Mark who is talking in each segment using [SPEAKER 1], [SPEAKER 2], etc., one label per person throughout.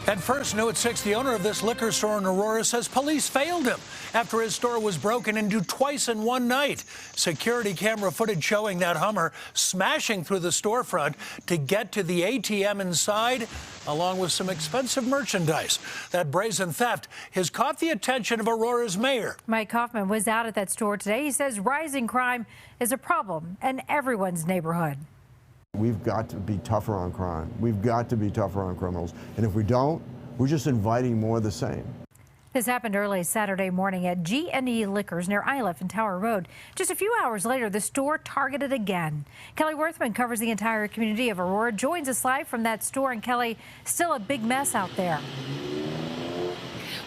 [SPEAKER 1] At first, New at 6, the owner of this liquor store in Aurora says police failed him after his store was broken into twice in one night. Security camera footage showing that Hummer smashing through the storefront to get to the ATM inside, along with some expensive merchandise. That brazen theft has caught the attention of Aurora's mayor.
[SPEAKER 2] Mike Kaufman was out at that store today. He says rising crime is a problem in everyone's neighborhood.
[SPEAKER 3] We've got to be tougher on crime. We've got to be tougher on criminals. And if we don't, we're just inviting more of the same.
[SPEAKER 2] This happened early Saturday morning at G&E Liquors near Iliff and Tower Road. Just a few hours later, the store targeted again. Kelly Worthman covers the entire community of Aurora, joins us live from that store. And Kelly, still a big mess out there.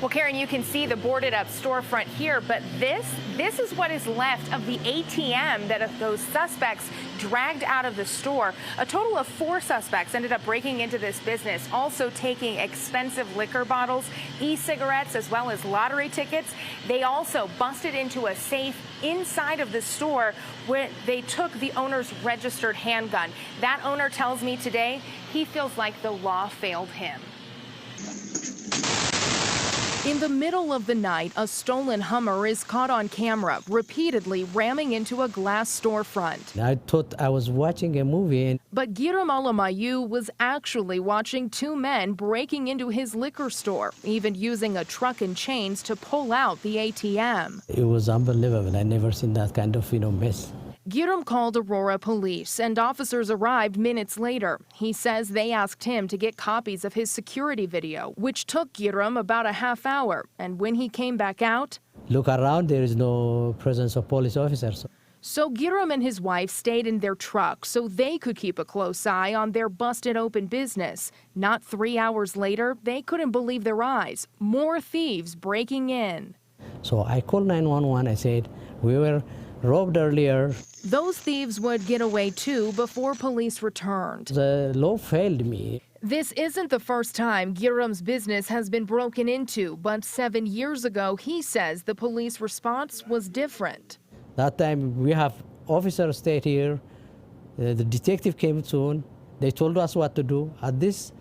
[SPEAKER 4] Well, Karen, you can see the boarded up storefront here, but this is what is left of the ATM that those suspects dragged out of the store. A total of 4 suspects ended up breaking into this business, also taking expensive liquor bottles, e-cigarettes, as well as lottery tickets. They also busted into a safe inside of the store where they took the owner's registered handgun. That owner tells me today he feels like the law failed him.
[SPEAKER 5] In the middle of the night, a stolen Hummer is caught on camera, repeatedly ramming into a glass storefront.
[SPEAKER 6] I thought I was watching a movie.
[SPEAKER 5] But Giram Alamayu was actually watching 2 men breaking into his liquor store, even using a truck and chains to pull out the ATM.
[SPEAKER 6] It was unbelievable. I never seen that kind of, mess.
[SPEAKER 5] Giram called Aurora police, and officers arrived minutes later. He says they asked him to get copies of his security video, which took Giram about a half hour. And when he came back out,
[SPEAKER 6] Look around, there is no presence of police officers.
[SPEAKER 5] So Giram and his wife stayed in their truck so they could keep a close eye on their busted open business. Not 3 hours later, they couldn't believe their eyes. More thieves breaking in.
[SPEAKER 6] So I called 911. I said, we were robbed earlier.
[SPEAKER 5] Those thieves would get away too before police returned.
[SPEAKER 6] The law failed me.
[SPEAKER 5] This isn't the first time Giram's business has been broken into, but 7 years ago, he says the police response was different.
[SPEAKER 6] That time we have officers stayed here. The detective came soon. They told us what to do. At this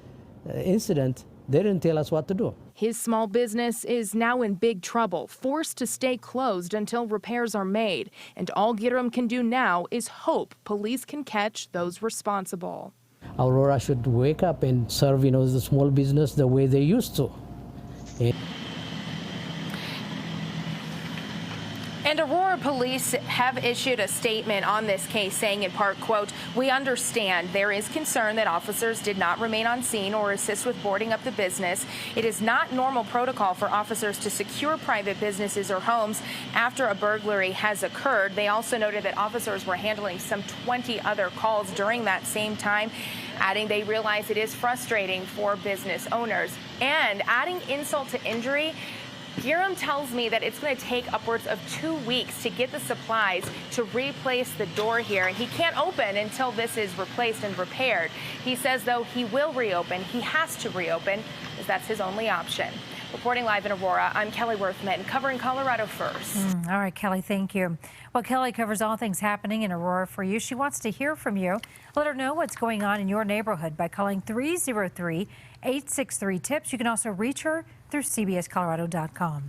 [SPEAKER 6] incident, they didn't tell us what to do.
[SPEAKER 5] His small business is now in big trouble, forced to stay closed until repairs are made. And all Giram can do now is hope police can catch those responsible.
[SPEAKER 6] Aurora should wake up and serve, the small business the way they used to.
[SPEAKER 4] And Aurora police have issued a statement on this case saying in part, quote, "We understand there is concern that officers did not remain on scene or assist with boarding up the business. It is not normal protocol for officers to secure private businesses or homes after a burglary has occurred." They also noted that officers were handling some 20 other calls during that same time, adding they realize it is frustrating for business owners. And adding insult to injury, Giram tells me that it's going to take upwards of 2 weeks to get the supplies to replace the door here. And he can't open until this is replaced and repaired. He says, though, he will reopen. He has to reopen, as that's his only option. Reporting live in Aurora, I'm Kelly Worthman, covering Colorado First.
[SPEAKER 2] All right, Kelly, thank you. Well, Kelly covers all things happening in Aurora for you. She wants to hear from you. Let her know what's going on in your neighborhood by calling 303-863-TIPS. You can also reach her through cbscolorado.com.